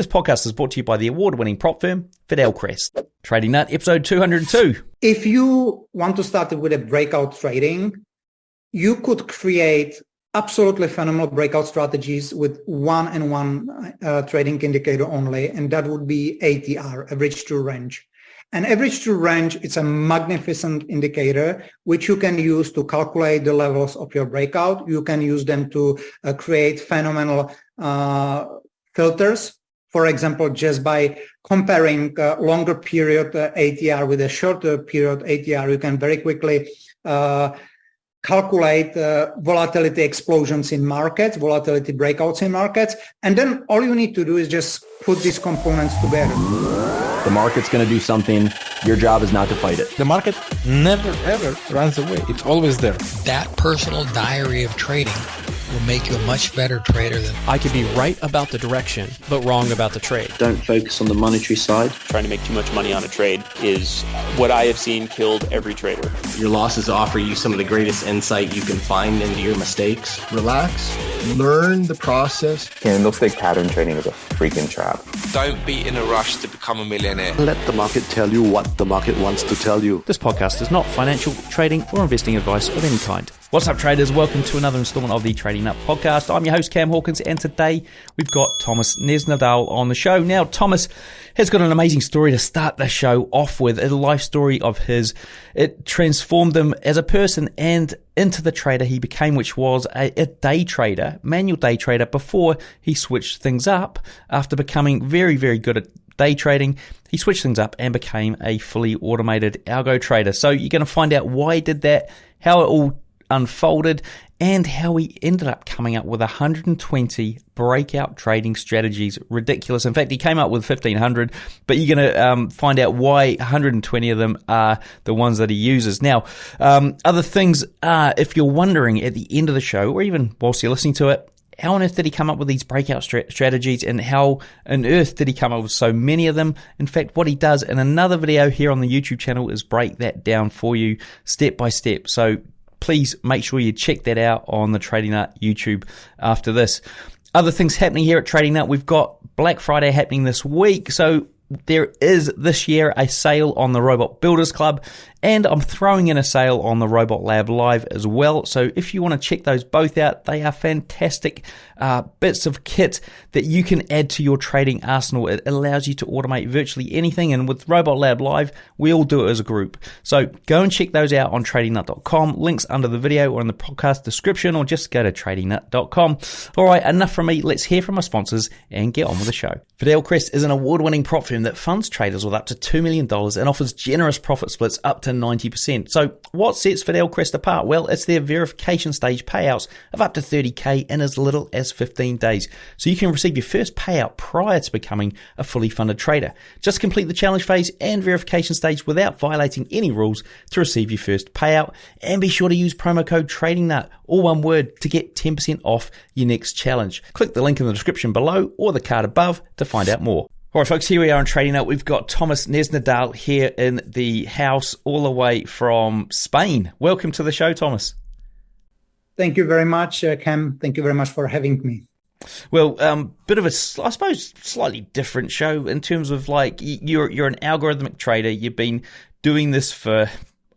This podcast is brought to you by the award-winning prop firm, Fidelcrest. Trading Nut, episode 202. If you want to start with a breakout trading, you could create absolutely phenomenal breakout strategies with one trading indicator only, and that would be ATR, average true range. And average true range, it's a magnificent indicator which you can use to calculate the levels of your breakout. You can use them to create phenomenal filters. For example, just by comparing longer period ATR with a shorter period ATR, you can very quickly calculate volatility explosions in markets, volatility breakouts in markets. And then all you need to do is just put these components together. The market's going to do something. Your job is not to fight it. The market never, ever runs away. It's always there. That personal diary of trading will make you a much better trader than... I could be right about the direction, but wrong about the trade. Don't focus on the monetary side. Trying to make too much money on a trade is what I have seen killed every trader. Your losses offer you some of the greatest insight you can find into your mistakes. Relax, learn the process. Candlestick pattern trading is a freaking trap. Don't be in a rush to become a millionaire. Let the market tell you what the market wants to tell you. This podcast is not financial, trading, or investing advice of any kind. What's up, traders? Welcome to another installment of the Trading Nut podcast. I'm your host, Cam Hawkins, and today we've got Tomáš Nesnidal on the show. Now, Tomáš has got an amazing story to start the show off with, a life story of his. It transformed him as a person and into the trader he became, which was a day trader, manual day trader, before he switched things up after becoming very, very good at day trading. He switched things up and became a fully automated algo trader. So you're going to find out why he did that, how it all unfolded, and how he ended up coming up with 120 breakout trading strategies. Ridiculous. In fact, he came up with 1,500, but you're going to find out why 120 of them are the ones that he uses. Now, other things are, if you're wondering at the end of the show, or even whilst you're listening to it, how on earth did he come up with these breakout strategies, and how on earth did he come up with so many of them? In fact, what he does in another video here on the YouTube channel is break that down for you step by step. So please make sure you check that out on the Trading Nut YouTube after this. Other things happening here at Trading Nut, we've got Black Friday happening this week. So there is this year a sale on the Robot Builders Club, and I'm throwing in a sale on the Robot Lab Live as well. So if you want to check those both out, they are fantastic bits of kit that you can add to your trading arsenal. It allows you to automate virtually anything, and with Robot Lab Live, we all do it as a group. So go and check those out on tradingnut.com. Links under the video or in the podcast description, or just go to tradingnut.com. All right, enough from me. Let's hear from our sponsors and get on with the show. Fidelcrest is an award-winning prop firm that funds traders with up to $2 million and offers generous profit splits up to 90%. So what sets Fidelcrest apart? Well, it's their verification stage payouts of up to 30K in as little as 15 days. So you can receive your first payout prior to becoming a fully funded trader. Just complete the challenge phase and verification stage without violating any rules to receive your first payout. And be sure to use promo code TradingNut, all one word, to get 10% off your next challenge. Click the link in the description below or the card above to find out more. All right, folks, here we are on Trading Nut. We've got Tomáš Nesnidal here in the house all the way from Spain. Welcome to the show, Tomáš. Thank you very much, Cam. Thank you very much for having me. Well, bit of a, I suppose, slightly different show in terms of, like, you're an algorithmic trader. You've been doing this for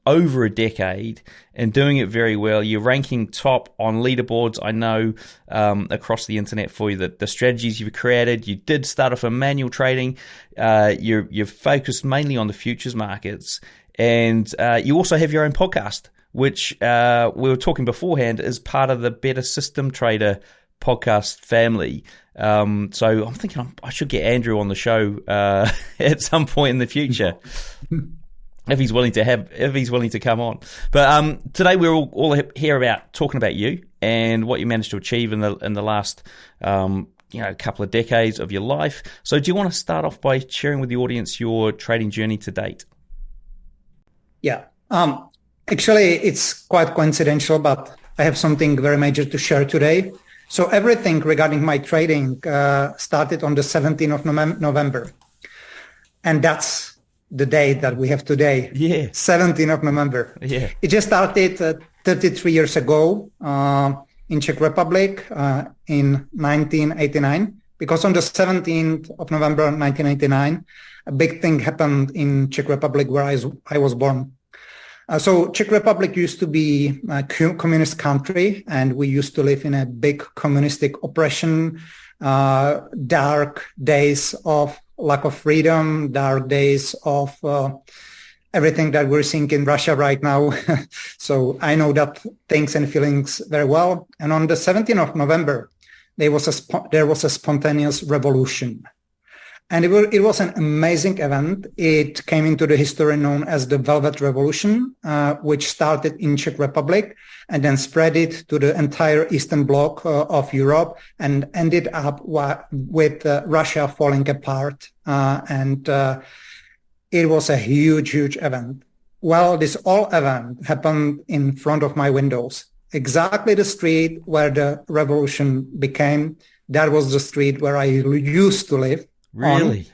over a decade and doing it very well. You're ranking top on leaderboards, I know, across the internet for you, the strategies you've created. You did start off in manual trading. You're focused mainly on the futures markets, and you also have your own podcast, which we were talking beforehand is part of the Better System Trader podcast family. So I'm thinking I should get Andrew on the show at some point in the future. If he's willing to come on. But today we're all here about talking about you and what you managed to achieve in the last couple of decades of your life. So do you want to start off by sharing with the audience your trading journey to date? Yeah. Actually, it's quite coincidental, but I have something very major to share today. So everything regarding my trading started on the 17th of November. And that's the date that we have today. Yeah. 17th of November. Yeah. It just started 33 years ago in Czech Republic in 1989, because on the 17th of November 1989, a big thing happened in Czech Republic where I was born. So Czech Republic used to be a communist country, and we used to live in a big communistic oppression, dark days of lack of freedom, dark days of everything that we're seeing in Russia right now. So I know that things and feelings very well. And on the 17th of November, there was a spontaneous revolution. And it was an amazing event. It came into the history known as the Velvet Revolution, which started in Czech Republic and then spread it to the entire Eastern Bloc of Europe and ended up with Russia falling apart. And it was a huge, huge event. Well, this whole event happened in front of my windows. Exactly the street where the revolution became, that was the street where I used to live. Really?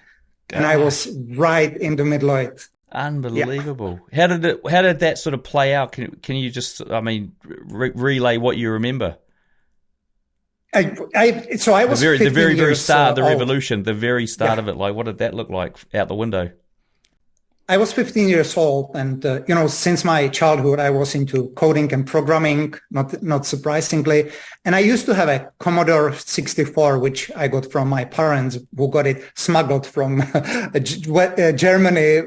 And I was right in the middle of it. Unbelievable. Yeah. How did that sort of play out? Can you just, relay what you remember? I was the very start of the old. revolution, the very start of it. Like, what did that look like out the window? I was 15 years old, and since my childhood, I was into coding and programming, not surprisingly. And I used to have a Commodore 64, which I got from my parents, who got it smuggled from Germany,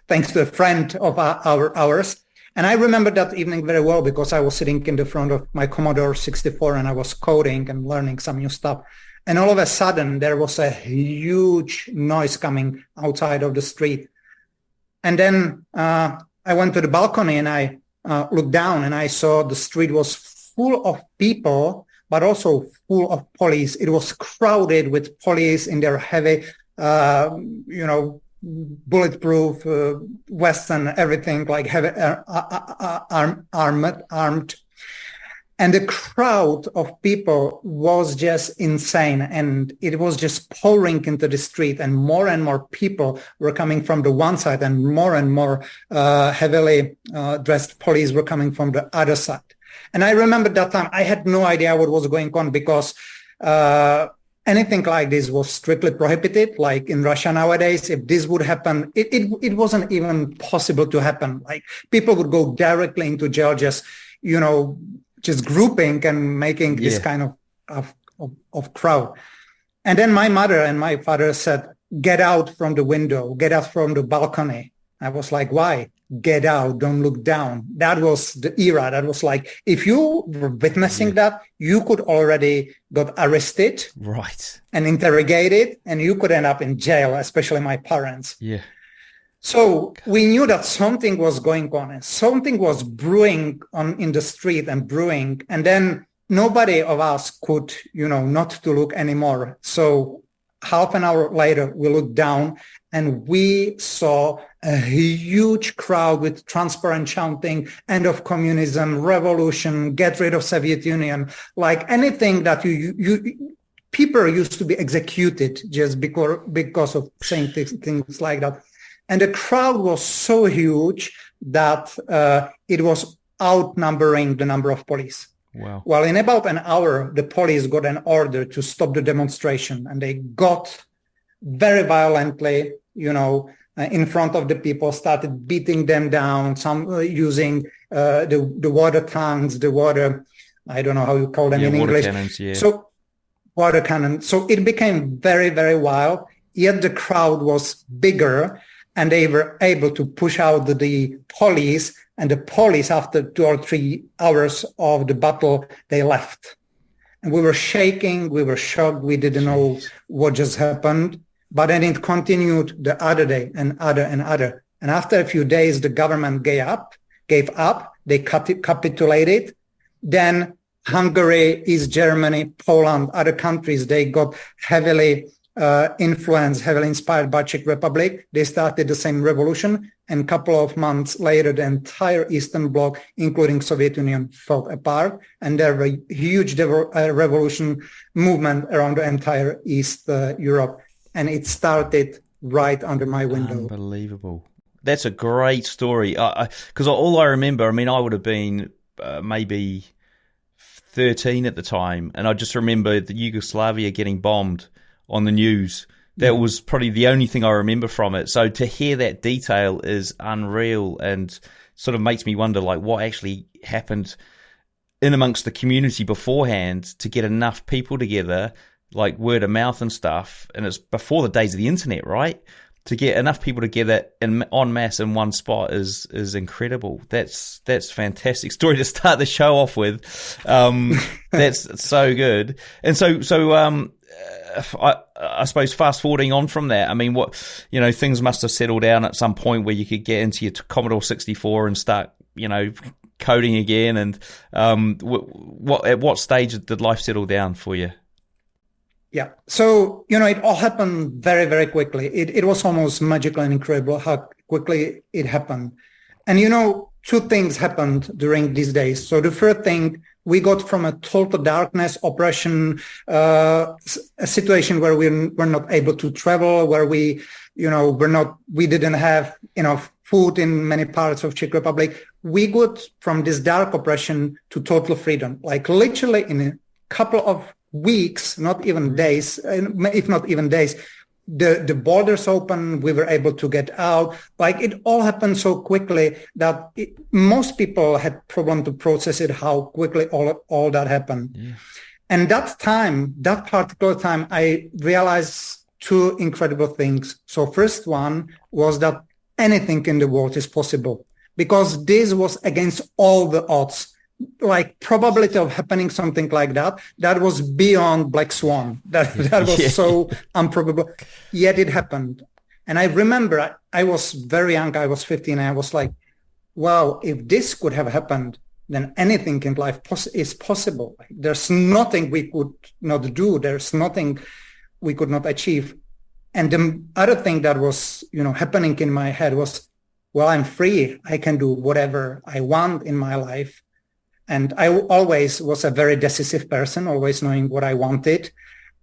thanks to a friend of ours. And I remember that evening very well because I was sitting in the front of my Commodore 64 and I was coding and learning some new stuff. And all of a sudden, there was a huge noise coming outside of the street. And then I went to the balcony and I looked down and I saw the street was full of people, but also full of police. It was crowded with police in their heavy, bulletproof vests and everything, like heavy armed. And the crowd of people was just insane, and it was just pouring into the street, and more people were coming from the one side, and more heavily dressed police were coming from the other side. And I remember that time I had no idea what was going on because anything like this was strictly prohibited. Like in Russia nowadays, if this would happen, it wasn't even possible to happen. Like people would go directly into jail just grouping and making this kind of crowd. And then my mother and my father said, get out from the window, get out from the balcony. I was like, why? Get out, don't look down. That was the era. That was like, if you were witnessing that, you could already got arrested, right, and interrogated, and you could end up in jail, especially my parents. Yeah. So we knew that something was going on and something was brewing in the street and brewing. And then nobody of us could, not to look anymore. So half an hour later, we looked down and we saw a huge crowd with transparent shouting, end of communism, revolution, get rid of Soviet Union, like anything that people used to be executed just because of saying things like that. And the crowd was so huge that it was outnumbering the number of police. Wow. Well, in about an hour, the police got an order to stop the demonstration, and they got very violently, in front of the people, started beating them down, some using the water tanks, I don't know how you call them in English. Cannons, yeah. So water cannon. So it became very, very wild, yet the crowd was bigger. And they were able to push out the police, and the police, after 2 or 3 hours of the battle, they left. And we were shaking, we were shocked, we didn't know what just happened. But then it continued the other day and other. And after a few days, the government gave up, they capitulated. Then Hungary, East Germany, Poland, other countries, they got heavily influenced, heavily inspired by Czech Republic. They started the same revolution, and a couple of months later, the entire Eastern Bloc, including Soviet Union, fell apart, and there were huge revolution movement around the entire East Europe, and it started right under my window. Unbelievable. That's a great story. Because all I remember, I would have been maybe 13 at the time, and I just remember the Yugoslavia getting bombed on the news. That was probably the only thing I remember from it. So to hear that detail is unreal, and sort of makes me wonder, like, what actually happened in amongst the community beforehand to get enough people together, like word of mouth and stuff. And it's before the days of the internet, right? To get enough people together en masse in one spot is incredible. That's fantastic story to start the show off with. That's so good. And so I suppose fast forwarding on from that, I mean, things must have settled down at some point where you could get into your Commodore 64 and start, coding again. And at what stage did life settle down for you? Yeah. So, it all happened very, very quickly. It was almost magical and incredible how quickly it happened. And, two things happened during these days. So the first thing, we got from a total darkness, oppression, a situation where we were not able to travel, where we didn't have enough food in many parts of Czech Republic. We got from this dark oppression to total freedom, like literally in a couple of weeks, not even days, if not even days, the borders open, we were able to get out. Like, it all happened so quickly that most people had problem to process it, how quickly all that happened. Yeah. And that particular time, I realized two incredible things. So first one was that anything in the world is possible, because this was against all the odds. Like, probability of happening something like that was beyond black swan. That was so improbable. Yet it happened. And I remember I was very young. I was 15. And I was like, wow, if this could have happened, then anything in life is possible. Like, there's nothing we could not do. There's nothing we could not achieve. And the other thing that was, happening in my head was, well, I'm free. I can do whatever I want in my life. And I always was a very decisive person, always knowing what I wanted.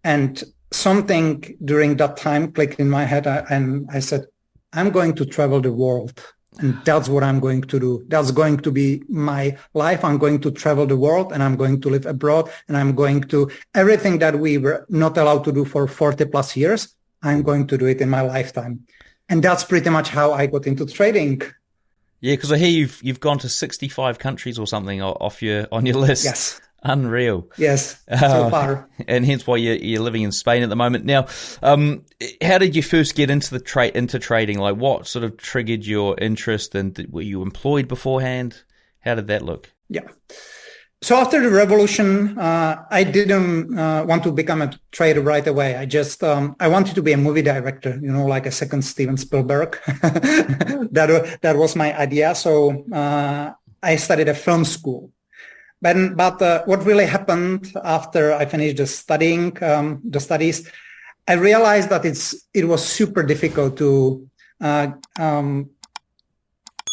And something during that time clicked in my head, and I said, I'm going to travel the world. And that's what I'm going to do. That's going to be my life. I'm going to travel the world, and I'm going to live abroad, and I'm going to everything that we were not allowed to do for 40 plus years. I'm going to do it in my lifetime. And that's pretty much how I got into trading. Yeah, because I hear you've gone to 65 countries or something on your list. Yes. Unreal. Yes, so far. And hence why you're living in Spain at the moment. Now, how did you first get into into trading? Like, what sort of triggered your interest, and were you employed beforehand? How did that look? Yeah. So after the revolution, I didn't want to become a trader right away. I just, I wanted to be a movie director, like a second Steven Spielberg. That was my idea. So I studied a film school. But what really happened after I finished the studies, I realized that it was super difficult to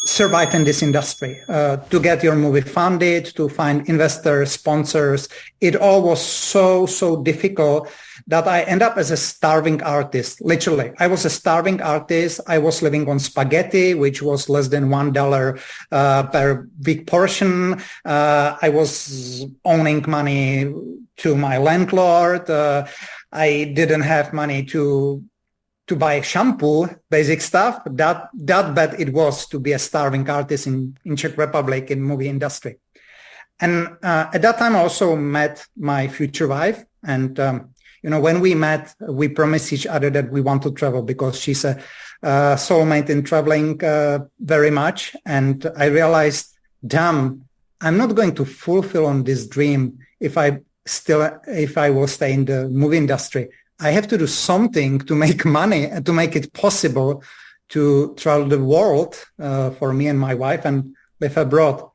survive in this industry, to get your movie funded, to find investors, sponsors. It all was so difficult that I end up as a starving artist. Literally, I was a starving artist. I was living on spaghetti, which was less than $1 per week portion. I was owing money to my landlord. I didn't have money to buy shampoo, basic stuff. That bad it was to be a starving artist in Czech Republic in movie industry. And at that time I also met my future wife. And, when we met, we promised each other that we want to travel, because she's a soulmate in traveling very much. And I realized, damn, I'm not going to fulfill on this dream if I will stay in the movie industry. I have to do something to make money and to make it possible to travel the world for me and my wife and live abroad.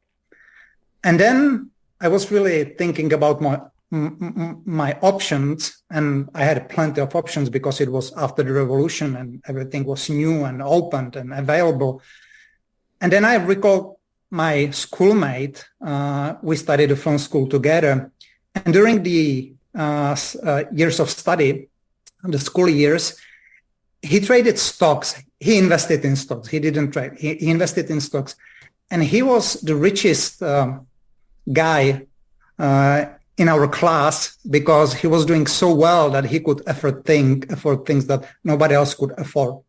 And then I was really thinking about my options, and I had plenty of options because it was after the revolution and everything was new and opened and available. And then I recall my schoolmate. We studied a film school together. And during the years of study, the school years, he traded stocks. He invested in stocks. He didn't trade. He invested in stocks. And he was the richest guy in our class because he was doing so well that he could afford things that nobody else could afford.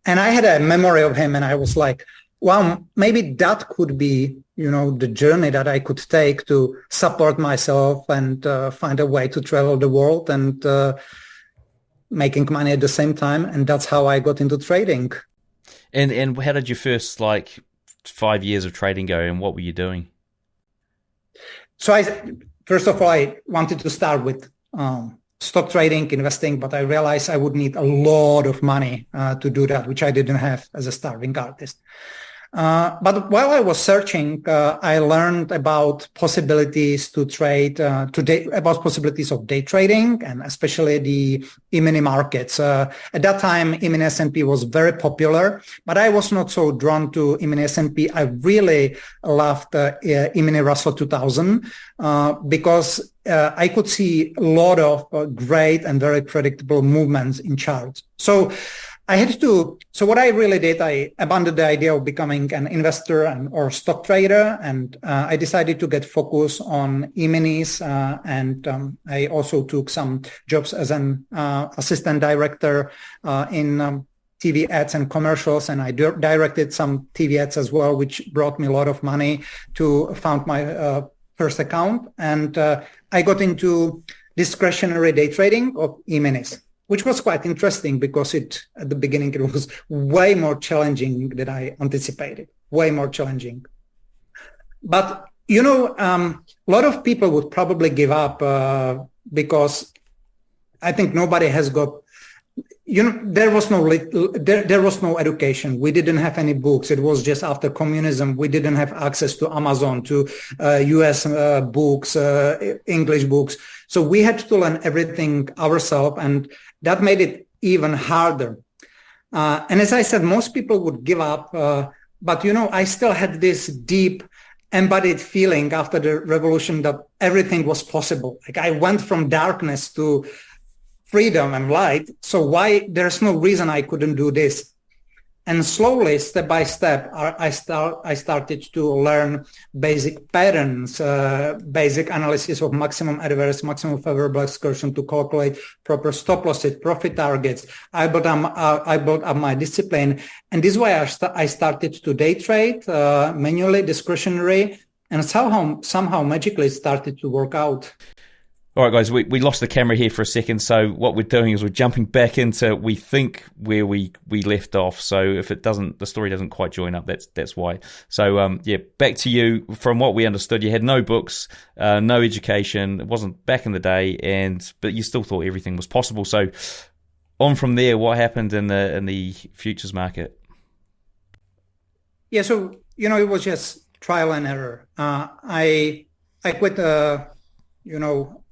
And I had a memory of him, and I was like, well, maybe that could be, the journey that I could take to support myself and find a way to travel the world and making money at the same time. And that's how I got into trading. And how did your first 5 years of trading go, and what were you doing? So first of all, I wanted to start with stock trading, investing, but I realized I would need a lot of money to do that, which I didn't have as a starving artist. But while I was searching, I learned about possibilities to trade, about possibilities of day trading, and especially the E-mini markets. At that time, E-mini S&P was very popular, but I was not so drawn to E-mini S&P. I really loved E-mini Russell 2000 because I could see a lot of great and very predictable movements in charts. So what I really did, I abandoned the idea of becoming an investor or stock trader, and I decided to get focused on E-minis, and I also took some jobs as an assistant director in TV ads and commercials, and I directed some TV ads as well, which brought me a lot of money to found my first account, and I got into discretionary day trading of E-minis, which was quite interesting because at the beginning, it was way more challenging than I anticipated, way more challenging. But, a lot of people would probably give up because I think nobody has got, there was no education. We didn't have any books. It was just after communism. We didn't have access to Amazon, to US books, English books. So we had to learn everything ourselves, and that made it even harder. And as I said, most people would give up. But, I still had this deep embodied feeling after the revolution that everything was possible. Like I went from darkness to freedom and light. So why there's no reason I couldn't do this? And slowly, step by step, I started to learn basic patterns, basic analysis of maximum adverse, maximum favorable excursion to calculate proper stop losses, profit targets. I built up my discipline. And this way I started to day trade, manually, discretionary, and somehow magically started to work out. All right, guys, we lost the camera here for a second, so what we're doing is we're jumping back into, we think, where we left off. So if the story doesn't quite join up, that's why. So, back to you. From what we understood, you had no books, no education. It wasn't back in the day, but you still thought everything was possible. So on from there, what happened in the futures market? Yeah, so, it was just trial and error. I quit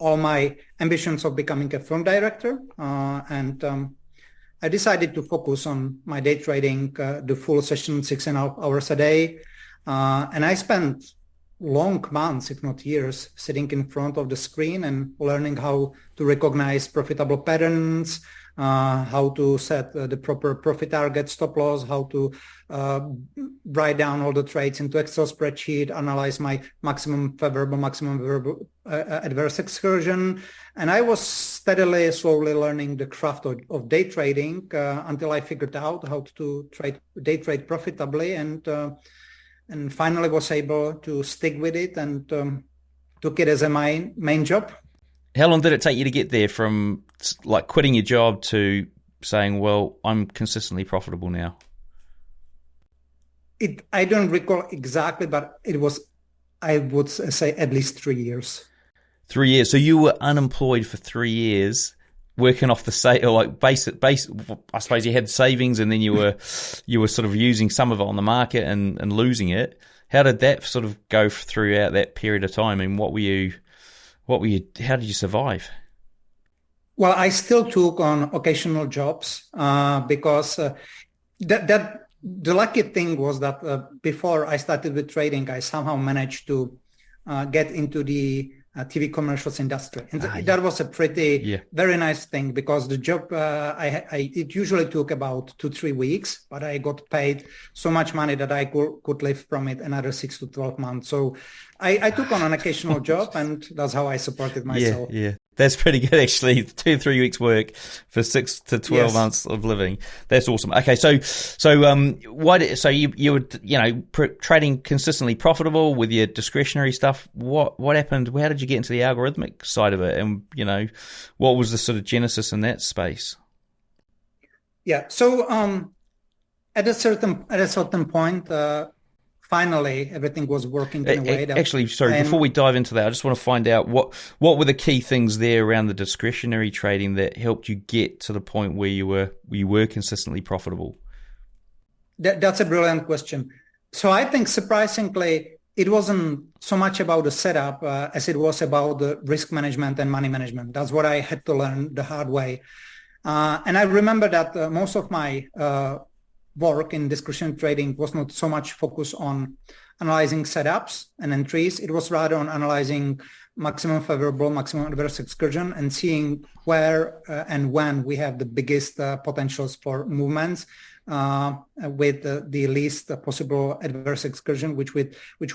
all my ambitions of becoming a film director. And I decided to focus on my day trading, the full session, 6.5 hours a day. And I spent long months, if not years, sitting in front of the screen and learning how to recognize profitable patterns, how to set the proper profit target, stop loss, how to write down all the trades into Excel spreadsheet, analyze my maximum favorable, adverse excursion. And I was slowly learning the craft of day trading until I figured out how to day trade profitably, and finally was able to stick with it and took it as my main job. How long did it take you to get there from quitting your job to saying, well, I'm consistently profitable now? I don't recall exactly, but it was, I would say, at least 3 years. 3 years. So you were unemployed for 3 years, working off the basic. I suppose you had savings, and then you were sort of using some of it on the market and losing it. How did that sort of go throughout that period of time? And how did you survive? Well, I still took on occasional jobs because the lucky thing was that before I started with trading, I somehow managed to get into the TV commercials industry. And that was a very nice thing, because the job, it usually took about 2-3 weeks, but I got paid so much money that I could live from it another 6 to 12 months. So I took on an occasional job, and that's how I supported myself. Yeah. That's pretty good, actually. 2-3 weeks work for 6 to 12 months of living. That's awesome. Okay, so you were trading consistently profitable with your discretionary stuff. What happened? How did you get into the algorithmic side of it? And what was the sort of genesis in that space? Yeah. So at a certain point. Finally, everything was working in a way that... Actually, sorry, before we dive into that, I just want to find out what were the key things there around the discretionary trading that helped you get to the point where you were consistently profitable? That's a brilliant question. So I think, surprisingly, it wasn't so much about the setup as it was about the risk management and money management. That's what I had to learn the hard way. And I remember that most of my... work in discretionary trading was not so much focused on analyzing setups and entries. It was rather on analyzing maximum favorable, maximum adverse excursion, and seeing where and when we have the biggest potentials for movements with the least possible adverse excursion, which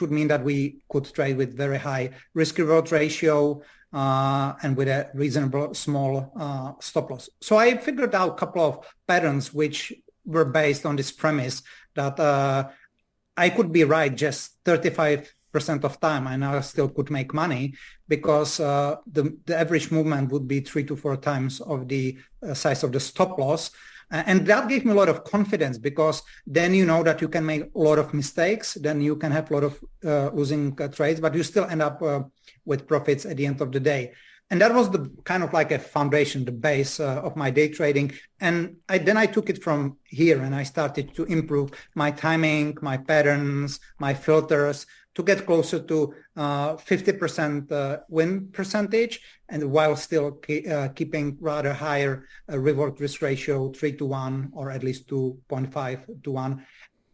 would mean that we could trade with very high risk-reward ratio and with a reasonable small stop loss. So I figured out a couple of patterns which were based on this premise that I could be right just 35% of time, and I still could make money, because the average movement would be 3 to 4 times of the size of the stop loss. And that gave me a lot of confidence, because then you know that you can make a lot of mistakes, then you can have a lot of losing trades, but you still end up with profits at the end of the day. And that was the kind of like a foundation, the base of my day trading. And then I took it from here, and I started to improve my timing, my patterns, my filters, to get closer to 50% win percentage, and while still keeping rather higher reward risk ratio, 3-1, or at least 2.5-1.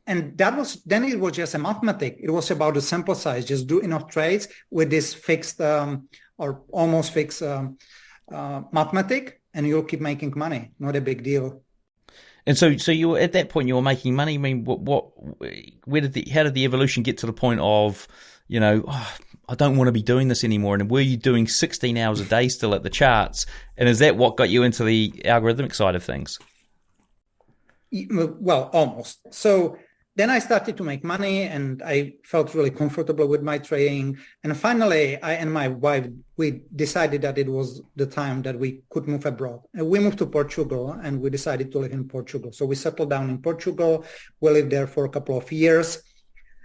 And then it was just a mathematic. It was about the sample size. Just do enough trades with this fixed or almost fixed mathematic, and you'll keep making money. Not a big deal. And so you were, at that point, you were making money. I mean, how did the evolution get to the point of, I don't want to be doing this anymore? And were you doing 16 hours a day still at the charts? And is that what got you into the algorithmic side of things? Well, almost. So then I started to make money, and I felt really comfortable with my trading. And finally, I and my wife, we decided that it was the time that we could move abroad. And we moved to Portugal, and we decided to live in Portugal. So we settled down in Portugal. We lived there for a couple of years.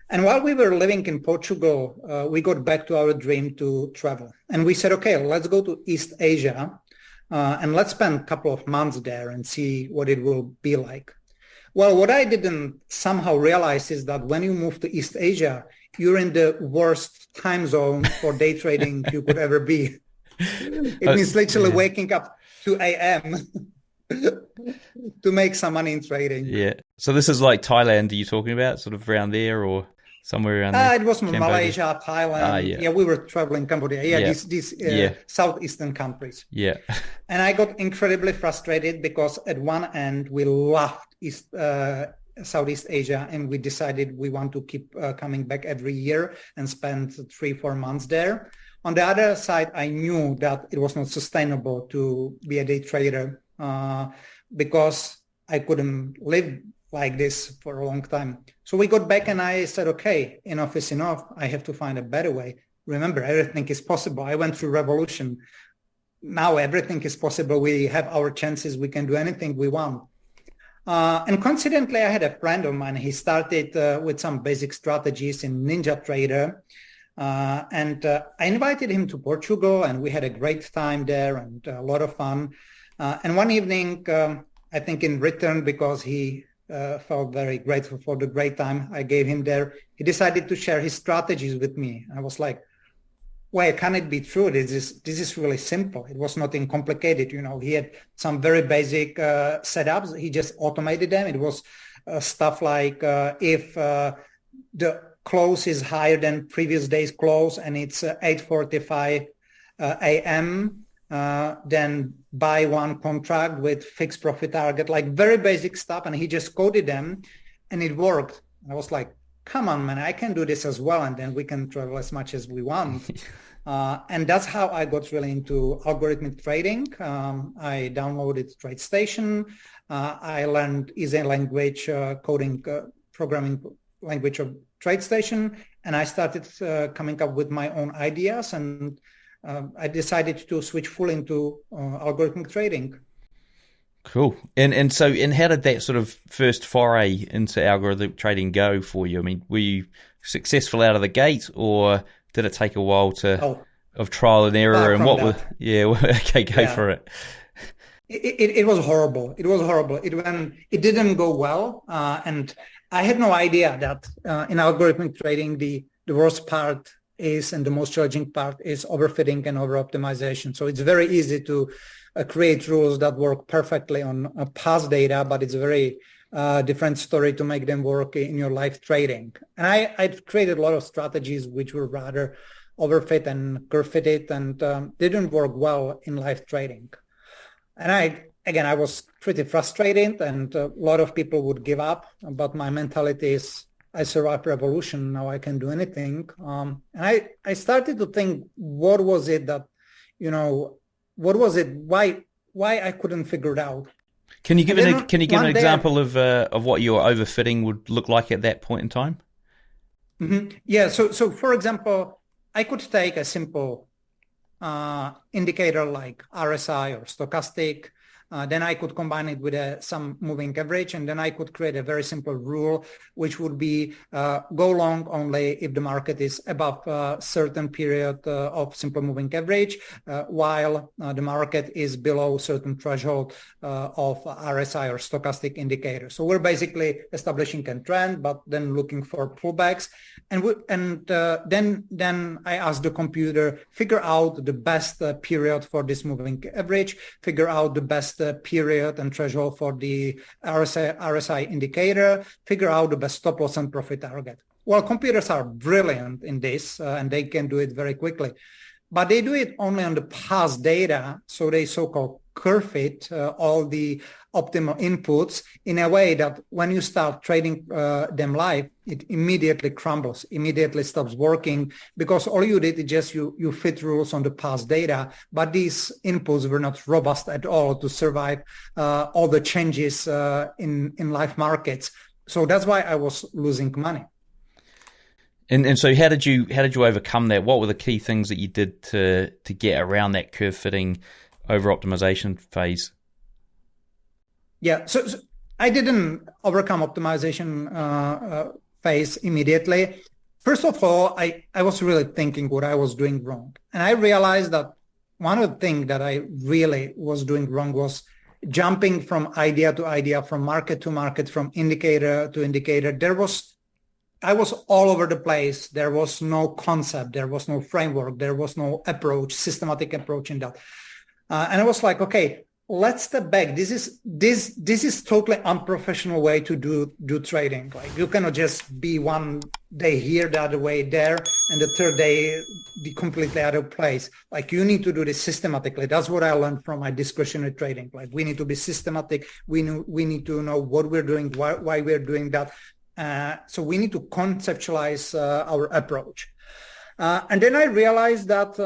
And while we were living in Portugal, we got back to our dream to travel. And we said, okay, let's go to East Asia, and let's spend a couple of months there and see what it will be like. Well, what I didn't somehow realize is that when you move to East Asia, you're in the worst time zone for day trading you could ever be. It means literally waking up 2 a.m. to make some money in trading. Yeah. So this is like Thailand, are you talking about? Sort of around there, or somewhere around there? It was Cambodia. Malaysia, Thailand. Yeah, we were traveling Cambodia. These southeastern countries. Yeah. And I got incredibly frustrated, because at one end we loved Southeast Asia, and we decided we want to keep coming back every year and spend 3-4 months there. On the other side, I knew that it was not sustainable to be a day trader, because I couldn't live like this for a long time. So we got back, and I said, okay, enough is enough. I have to find a better way. Remember, everything is possible. I went through revolution. Now everything is possible. We have our chances. We can do anything we want. And coincidentally, I had a friend of mine. He started with some basic strategies in Ninja Trader. And I invited him to Portugal, and we had a great time there and a lot of fun. And one evening, I think in return, because he felt very grateful for the great time I gave him there, he decided to share his strategies with me. I was like, why can it be true? This is really simple. It was nothing complicated. He had some very basic setups. He just automated them. It was stuff like if the close is higher than previous day's close and it's 8:45 a.m., then buy one contract with fixed profit target, like very basic stuff. And he just coded them and it worked. I was like, come on, man, I can do this as well. And then we can travel as much as we want. And that's how I got really into algorithmic trading. I downloaded TradeStation. I learned easy language coding, programming language of TradeStation. And I started coming up with my own ideas. And I decided to switch full into algorithmic trading. Cool. And so how did that sort of first foray into algorithmic trading go for you? I mean, were you successful out of the gate, or did it take a while of trial and error? And what that. Go for it. It was horrible. It was horrible. It didn't go well, and I had no idea that in algorithmic trading the worst part is, and the most challenging part is, overfitting and over-optimization. So it's very easy to create rules that work perfectly on past data, but it's a very different story to make them work in your live trading. And I'd created a lot of strategies which were rather overfit and curve fitted and didn't work well in live trading. And I was pretty frustrated, and a lot of people would give up, but my mentality is, I survived revolution, now I can do anything. And I started to think, what was it that, why I couldn't figure it out? Can you give an example of what your overfitting would look like at that point in time? Mm-hmm. Yeah. So for example, I could take a simple indicator like RSI or stochastic. Then I could combine it with some moving average, and then I could create a very simple rule, which would be go long only if the market is above a certain period of simple moving average, while the market is below a certain threshold of RSI or stochastic indicator. So we're basically establishing a trend, but then looking for pullbacks. And then I asked the computer, figure out the best period for this moving average, figure out the best period and threshold for the RSI indicator, figure out the best stop loss and profit target. Well, computers are brilliant in this, and they can do it very quickly, but they do it only on the past data. So they so-called curve fit all the optimal inputs in a way that when you start trading them live, it immediately crumbles, immediately stops working, because all you did is just you fit rules on the past data, but these inputs were not robust at all to survive all the changes in live markets. So that's why I was losing money. And so how did you overcome that? What were the key things that you did to get around that curve fitting over optimization phase? Yeah, so I didn't overcome optimization phase immediately. First of all, I was really thinking what I was doing wrong. And I realized that one of the things that I really was doing wrong was jumping from idea to idea, from market to market, from indicator to indicator. I was all over the place. There was no concept. There was no framework. There was no approach, systematic approach in that. And I was like, okay, let's step back. This is totally unprofessional way to do trading. Like, you cannot just be one day here, the other way there, and the third day be completely out of place. Like, you need to do this systematically. That's what I learned from my discretionary trading. Like, we need to be systematic. We need to know what we're doing, why we're doing that. So we need to conceptualize our approach. And then I realized that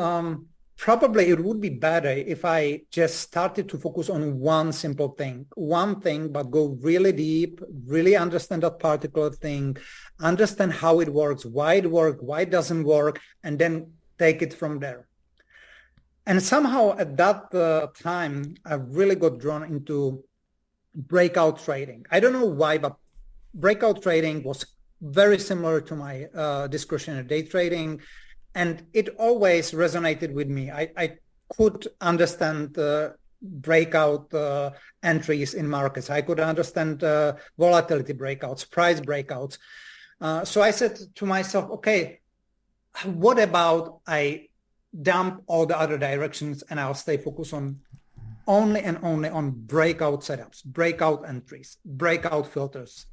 probably it would be better if I just started to focus on one simple thing, but go really deep, really understand that particular thing, understand how it works, why it doesn't work, and then take it from there. And somehow at that time, I really got drawn into breakout trading. I don't know why, but breakout trading was very similar to my discretionary day trading. And it always resonated with me. I could understand breakout entries in markets. I could understand volatility breakouts, price breakouts. So I said to myself, okay, what about I dump all the other directions and I'll stay focused on only breakout setups, breakout entries, breakout filters,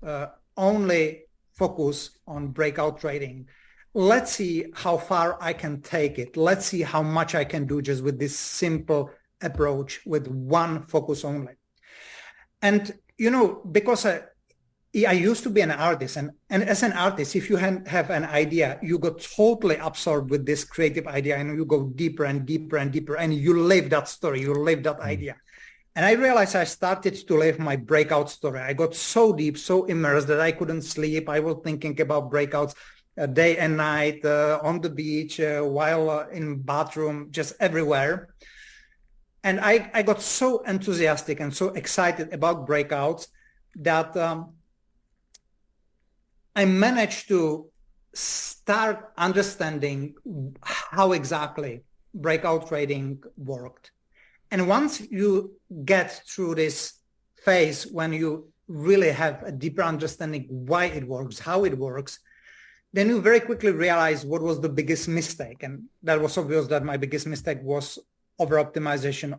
only focus on breakout trading. Let's see how far I can take it. Let's see how much I can do just with this simple approach with one focus only. And, because I used to be an artist, and as an artist, if you have an idea, you go totally absorbed with this creative idea, and you go deeper and deeper and deeper, and you live that story, you live that idea. And I realized I started to live my breakout story. I got so deep, so immersed that I couldn't sleep. I was thinking about breakouts day and night, on the beach, while in bathroom, just everywhere. And I got so enthusiastic and so excited about breakouts that I managed to start understanding how exactly breakout trading worked. And once you get through this phase, when you really have a deeper understanding why it works, how it works, then you very quickly realize what was the biggest mistake. And that was obvious that my biggest mistake was over-optimization,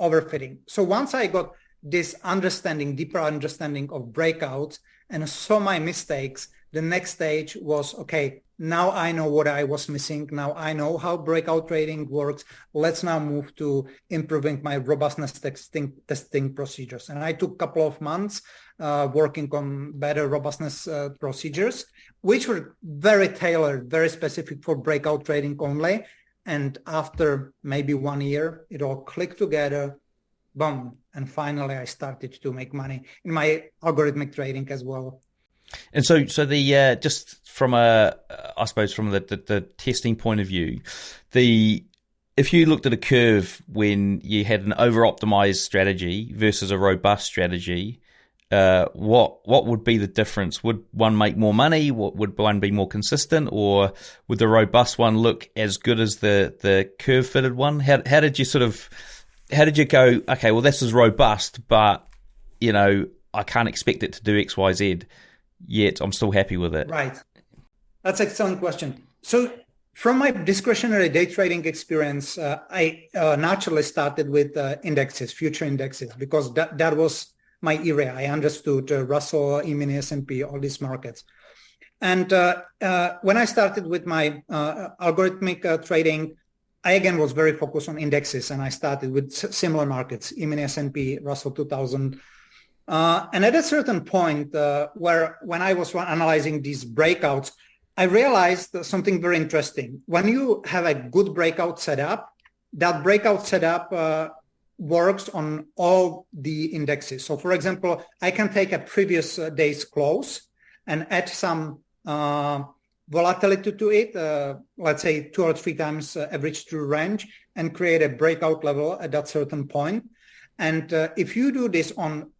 overfitting. So once I got this understanding, deeper understanding of breakouts and saw my mistakes, the next stage was, okay, now I know what I was missing. Now I know how breakout trading works. Let's now move to improving my robustness testing procedures. And I took a couple of months working on better robustness procedures, which were very tailored, very specific for breakout trading only. And after maybe 1 year, it all clicked together, boom. And finally, I started to make money in my algorithmic trading as well. And so the just from I suppose from the testing point of view, if you looked at a curve when you had an over-optimized strategy versus a robust strategy, what would be the difference? Would one make more money? Would one be more consistent, or would the robust one look as good as the curve fitted one? How did you go, okay, well, this is robust, but I can't expect it to do X, Y, Z, yet I'm still happy with it? Right. That's an excellent question. So from my discretionary day trading experience, I naturally started with indexes, future indexes, because that was my area. I understood Russell, E-mini, S&P, all these markets. And when I started with my algorithmic trading, I again was very focused on indexes, and I started with similar markets, E-mini, S&P, Russell 2000. And at a certain point when I was analyzing these breakouts, I realized something very interesting. When you have a good breakout setup, that breakout setup works on all the indexes. So for example, I can take a previous day's close and add some volatility to it, let's say 2 or 3 times average true range, and create a breakout level at that certain point. And if you do this on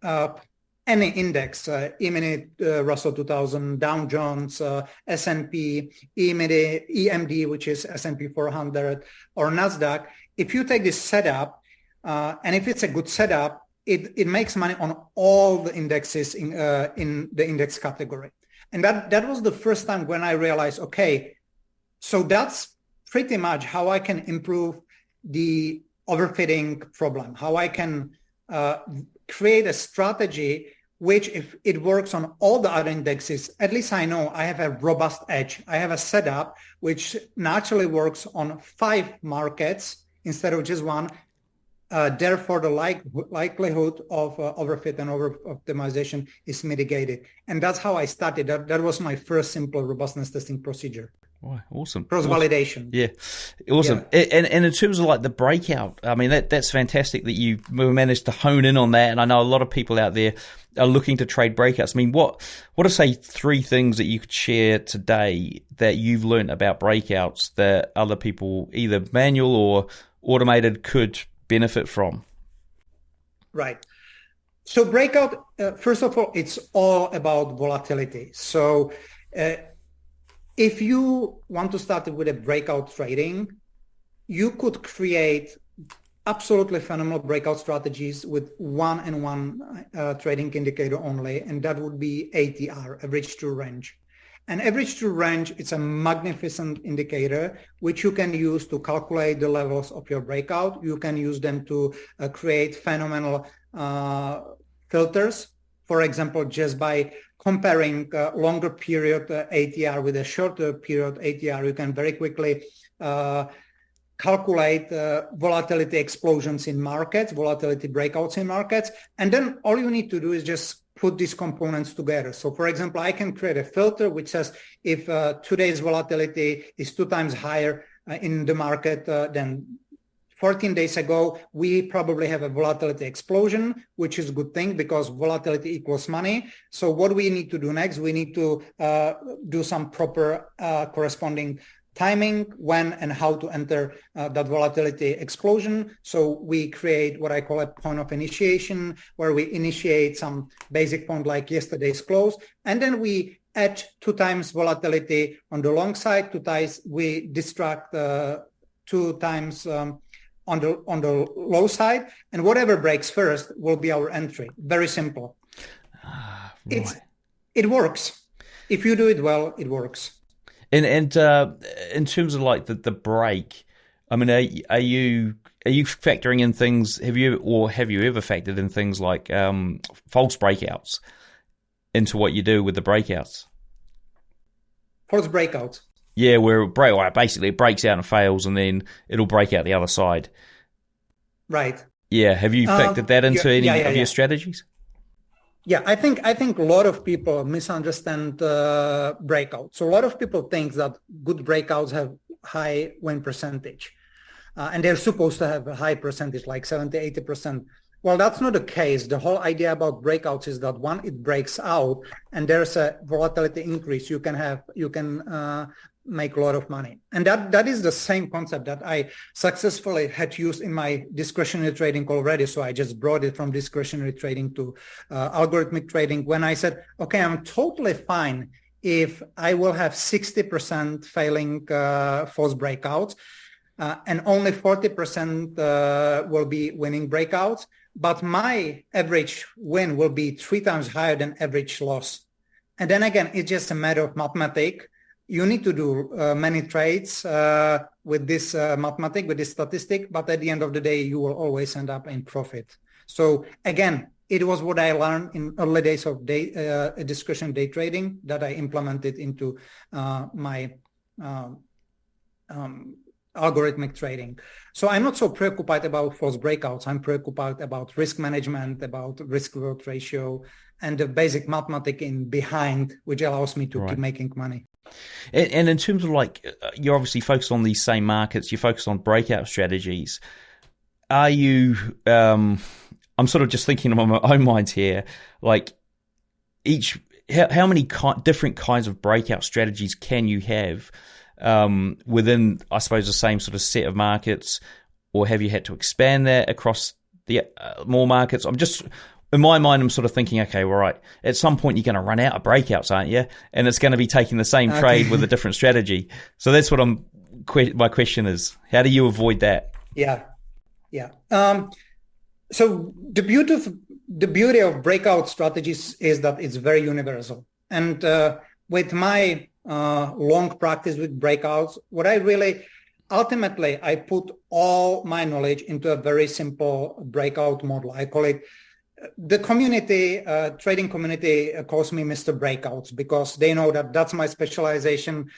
any index, E-mini, Russell 2000, Dow Jones, S&P, E-mini, EMD, which is S&P 400, or NASDAQ, if you take this setup, and if it's a good setup, it makes money on all the indexes in the index category. And that was the first time when I realized, okay, so that's pretty much how I can improve the overfitting problem, how I can create a strategy which, if it works on all the other indexes, at least I know I have a robust edge. I have a setup which naturally works on 5 markets instead of just one. Therefore, the likelihood of overfit and over-optimization is mitigated. And that's how I started. That was my first simple robustness testing procedure. Oh, awesome. Cross-validation. Yeah, awesome. Yeah. And in terms of like the breakout, I mean, that's fantastic that you managed to hone in on that. And I know a lot of people out there are looking to trade breakouts. I mean, what are, say, 3 things that you could share today that you've learned about breakouts that other people, either manual or automated, could benefit from? Right. So breakout, first of all, it's all about volatility. So if you want to start with a breakout trading, you could create absolutely phenomenal breakout strategies with one trading indicator only, and that would be ATR, average true range. And average true range, it's a magnificent indicator which you can use to calculate the levels of your breakout. You can use them to create phenomenal filters For example, just by comparing longer period ATR with a shorter period ATR, you can very quickly calculate volatility explosions in markets, volatility breakouts in markets. And then all you need to do is just put these components together. So for example, I can create a filter which says if today's volatility is 2 times higher in the market than 14 days ago, we probably have a volatility explosion, which is a good thing because volatility equals money. So what we need to do next, we need to do some proper corresponding timing when and how to enter that volatility explosion. So we create what I call a point of initiation, where we initiate some basic point like yesterday's close, and then we add 2 times volatility on the long side, 2 times we distract 2 times on the low side, and whatever breaks first will be our entry. Very simple. Right. It works. If you do it well, it works. And in terms of like the break, I mean, are you factoring in things? Have you ever factored in things like false breakouts into what you do with the breakouts? False breakouts. Yeah, where basically it breaks out and fails, and then it'll break out the other side. Right. Yeah. Have you factored that into any of your strategies? Yeah, I think a lot of people misunderstand breakouts. So a lot of people think that good breakouts have high win percentage, and they're supposed to have a high percentage, like 70, 80%. Well, that's not the case. The whole idea about breakouts is that when it breaks out and there's a volatility increase, you can make a lot of money. And that is the same concept that I successfully had used in my discretionary trading already. So I just brought it from discretionary trading to algorithmic trading when I said, okay, I'm totally fine if I will have 60% failing false breakouts and only 40% will be winning breakouts. But my average win will be 3 times higher than average loss. And then again, it's just a matter of mathematics. You need to do many trades with this mathematic, with this statistic, but at the end of the day, you will always end up in profit. So again, it was what I learned in early days of discretionary day trading that I implemented into my algorithmic trading. So I'm not so preoccupied about false breakouts. I'm preoccupied about risk management, about risk reward ratio, and the basic mathematics in behind, which allows me to keep making money. And in terms of like, you're obviously focused on these same markets, you're focused on breakout strategies. Are you, I'm sort of just thinking on my own mind here, like how many different kinds of breakout strategies can you have within, I suppose, the same sort of set of markets, or have you had to expand that across the more markets? In my mind, I'm sort of thinking, okay, well, right, at some point you're going to run out of breakouts, aren't you? And it's going to be taking the same trade with a different strategy. So that's what my question is. How do you avoid that? Yeah. So the beauty of breakout strategies is that it's very universal. And with my long practice with breakouts, ultimately, I put all my knowledge into a very simple breakout model. I call it, the community, trading community calls me Mr. Breakouts because they know that that's my specialization.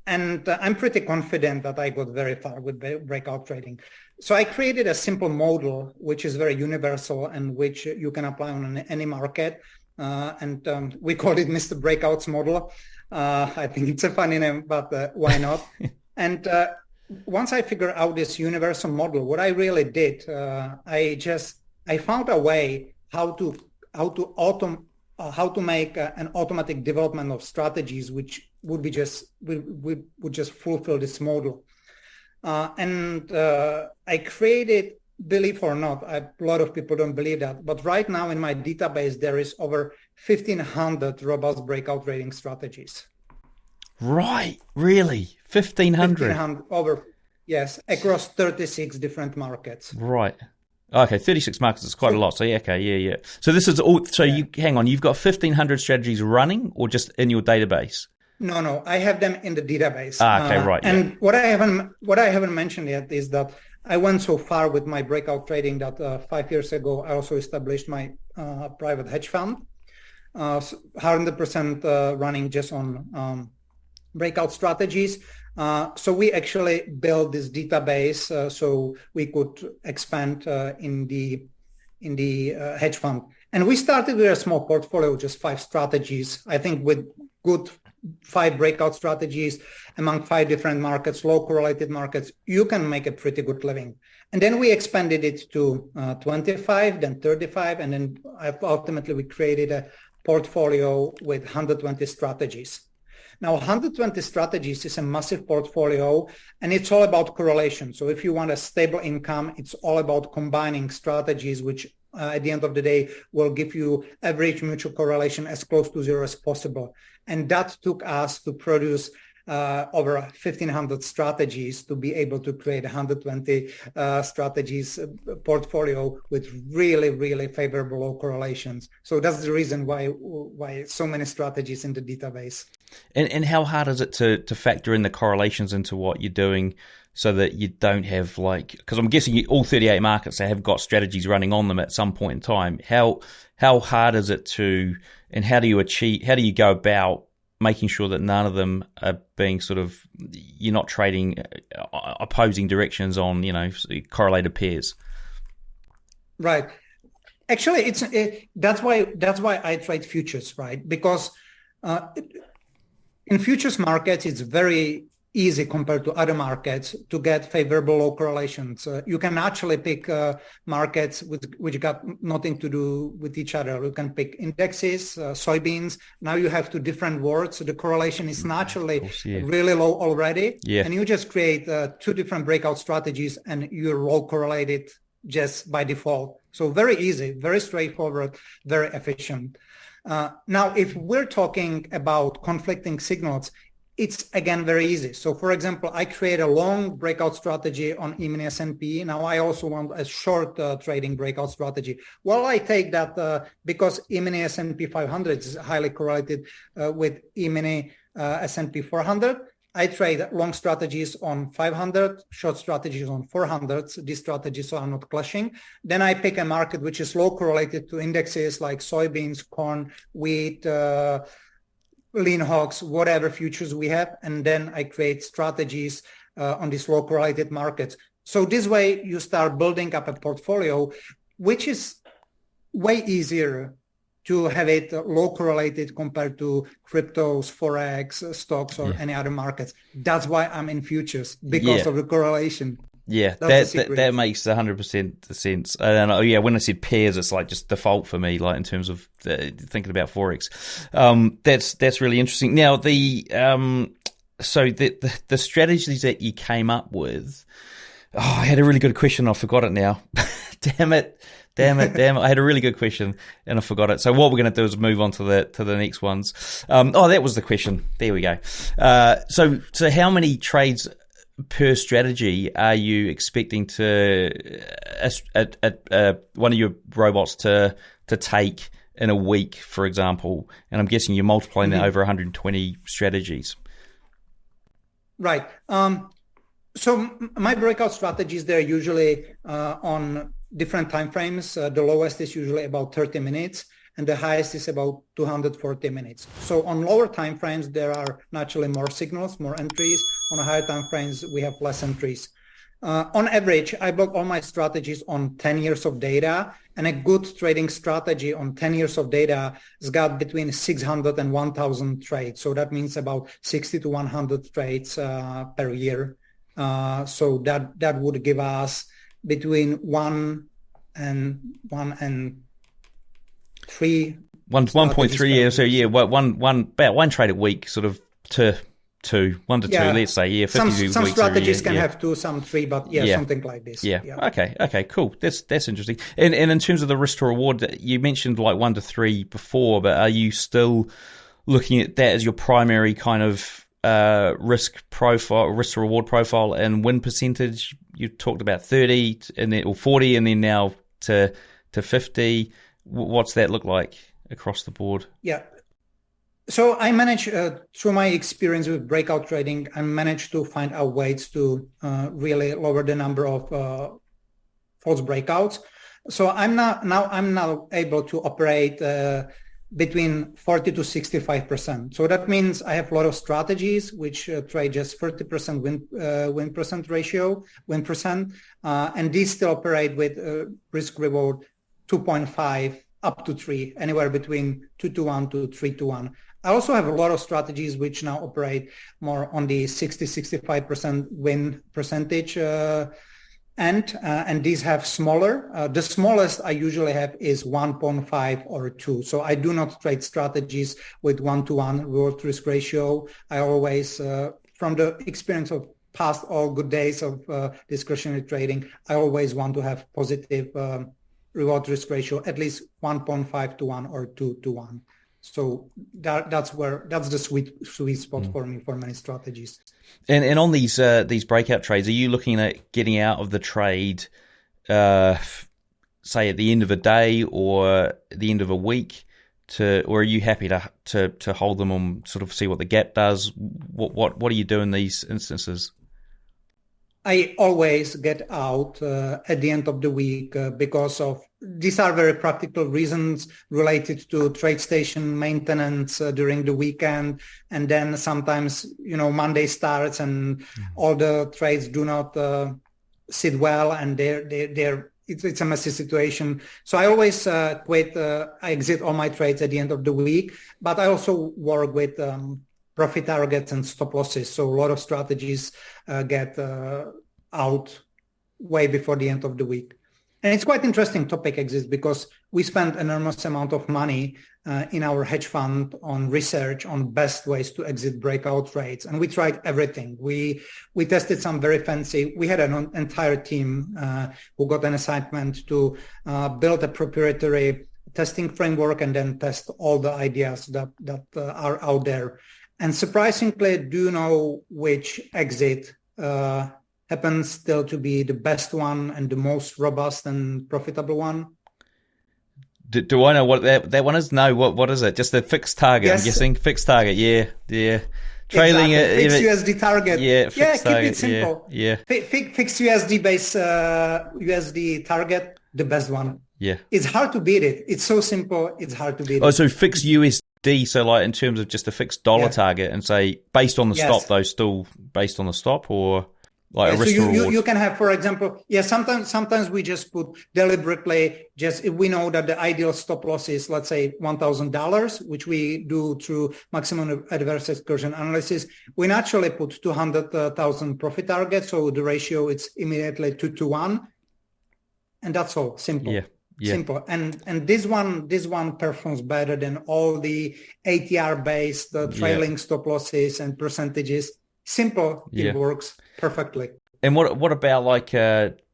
And I'm pretty confident that I got very far with breakout trading. So I created a simple model, which is very universal and which you can apply on any market. And we call it Mr. Breakouts model. I think it's a funny name, but why not? And once I figured out this universal model, what I really did, I found a way how to make an automatic development of strategies which would just fulfill this model. And I created, believe or not, a lot of people don't believe that, but right now in my database there is over 1,500 robust breakout trading strategies. Right, really? 1,500? Yes, across 36 different markets. Right. Okay, 36 markets is quite a lot. So yeah. So this is all. So hang on. You've got 1,500 strategies running, or just in your database? No. I have them in the database. Okay, right. And what I haven't mentioned yet is that I went so far with my breakout trading that 5 years ago I also established my private hedge fund. 100% running just on breakout strategies. So we actually built this database so we could expand in the hedge fund. And we started with a small portfolio, just 5 strategies. I think with good 5 breakout strategies among 5 different markets, low correlated markets, you can make a pretty good living. And then we expanded it to 25, then 35, and then ultimately we created a portfolio with 120 strategies. Now, 120 strategies is a massive portfolio, and it's all about correlation. So if you want a stable income, it's all about combining strategies, which at the end of the day will give you average mutual correlation as close to 0 as possible. And that took us to produce over 1,500 strategies to be able to create 120 strategies portfolio with really, really favorable low correlations. So that's the reason why so many strategies in the database. And how hard is it to factor in the correlations into what you're doing so that you don't have because I'm guessing all 38 markets, they have got strategies running on them at some point in time. How hard is it and how do you go about making sure that none of them are being you're not trading opposing directions on, correlated pairs? Right. Actually, that's why I trade futures, right? Because in futures markets, it's very easy compared to other markets to get favorable low correlations. You can actually pick markets which got nothing to do with each other. You can pick indexes, soybeans. Now you have 2 different words. So the correlation is naturally really low already. Yeah. And you just create 2 different breakout strategies and you're low correlated just by default. So very easy, very straightforward, very efficient. Now, if we're talking about conflicting signals, it's again very easy. So for example, I create a long breakout strategy on E-mini S&P. Now I also want a short trading breakout strategy. Well, I take that because E-mini S&P 500 is highly correlated with E-mini S&P 400. I trade long strategies on 500, short strategies on 400. These strategies are not clashing. Then I pick a market which is low correlated to indexes like soybeans, corn, wheat, lean hogs, whatever futures we have. And then I create strategies on these low correlated markets. So this way you start building up a portfolio, which is way easier to have it low correlated compared to cryptos, Forex, stocks, or any other markets. That's why I'm in futures, because of the correlation. Yeah, that makes 100% sense. And when I said pairs, it's just default for me, in terms of thinking about Forex. That's really interesting. Now, so the strategies that you came up with, I had a really good question. I forgot it now. Damn it. I had a really good question and I forgot it. So what we're going to do is move on to the next ones. That was the question. There we go. So how many trades per strategy are you expecting one of your robots to take in a week, for example? And I'm guessing you're multiplying that over 120 strategies. Right. So my breakout strategies, they're usually on different time frames. The lowest is usually about 30 minutes and the highest is about 240 minutes. So on lower time frames, there are naturally more signals, more entries. On higher time frames, we have less entries. On average, I build all my strategies on 10 years of data, and a good trading strategy on 10 years of data has got between 600 and 1,000 trades. So that means about 60 to 100 trades per year. So that would give us between 1 and 3. 1.3 years. So about one trade a week, sort of to 1 to 2, let's say. Yeah, 52 some weeks strategies can have 2, some 3, but something like this. Yeah. Okay, cool. That's interesting. And in terms of the risk to reward, you mentioned 1 to 3 before, but are you still looking at that as your primary kind of risk to reward profile and win percentage? You talked about 30 and then, or 40 and then now to 50. What's that look like across the board? Yeah. So I manage, through my experience with breakout trading, I managed to find out ways to really lower the number of false breakouts. So I'm now able to operate between 40 to 65%. So that means I have a lot of strategies which trade just 30% win percent, and these still operate with risk reward 2.5 up to 3, anywhere between 2 to 1 to 3 to 1. I also have a lot of strategies which now operate more on the 65% win percentage and these have smaller. The smallest I usually have is 1.5 or 2. So I do not trade strategies with 1-to-1 reward risk ratio. I always, from the experience of past all good days of discretionary trading, I always want to have positive reward risk ratio, at least 1.5 to 1 or 2 to 1. So that's the sweet spot for me for many strategies. And on these breakout trades, are you looking at getting out of the trade, say at the end of a day or the end of a week, or are you happy to hold them and sort of see what the gap does? What do you do in these instances? I always get out at the end of the week because of these are very practical reasons related to trade station maintenance during the weekend, and then sometimes Monday starts and all the trades do not sit well, and it's a messy situation. So I always quit. I exit all my trades at the end of the week, but I also work with profit targets and stop losses. So a lot of strategies get out way before the end of the week. And it's quite interesting topic exists because we spend enormous amount of money in our hedge fund on research on best ways to exit breakout trades. And we tried everything. We tested some very fancy. We had an entire team who got an assignment to build a proprietary testing framework and then test all the ideas that are out there. And surprisingly, do you know which exit happens still to be the best one and the most robust and profitable one? Do I know what that one is? No, what is it? Just a fixed target, yes. I'm guessing. Fixed target, yeah. Trailing exactly. Fixed USD target. Yeah, fixed target. Keep it simple. Yeah. Fixed USD base USD target, the best one. Yeah. It's hard to beat it. It's so simple, it's hard to beat it. Oh, so fixed USD, so like in terms of just a fixed dollar target and say based on the stop though, still based on the stop or... Like a risk so reward. You can have, for example, sometimes we just put deliberately, just if we know that the ideal stop loss is, let's say, $1,000, which we do through maximum adverse excursion analysis, we naturally put 200,000 profit target. So the ratio is immediately 2 to 1. And that's all, simple. Yeah. Simple. And this one performs better than all the ATR-based trailing stop losses and percentages. Simple, it works perfectly. And what about like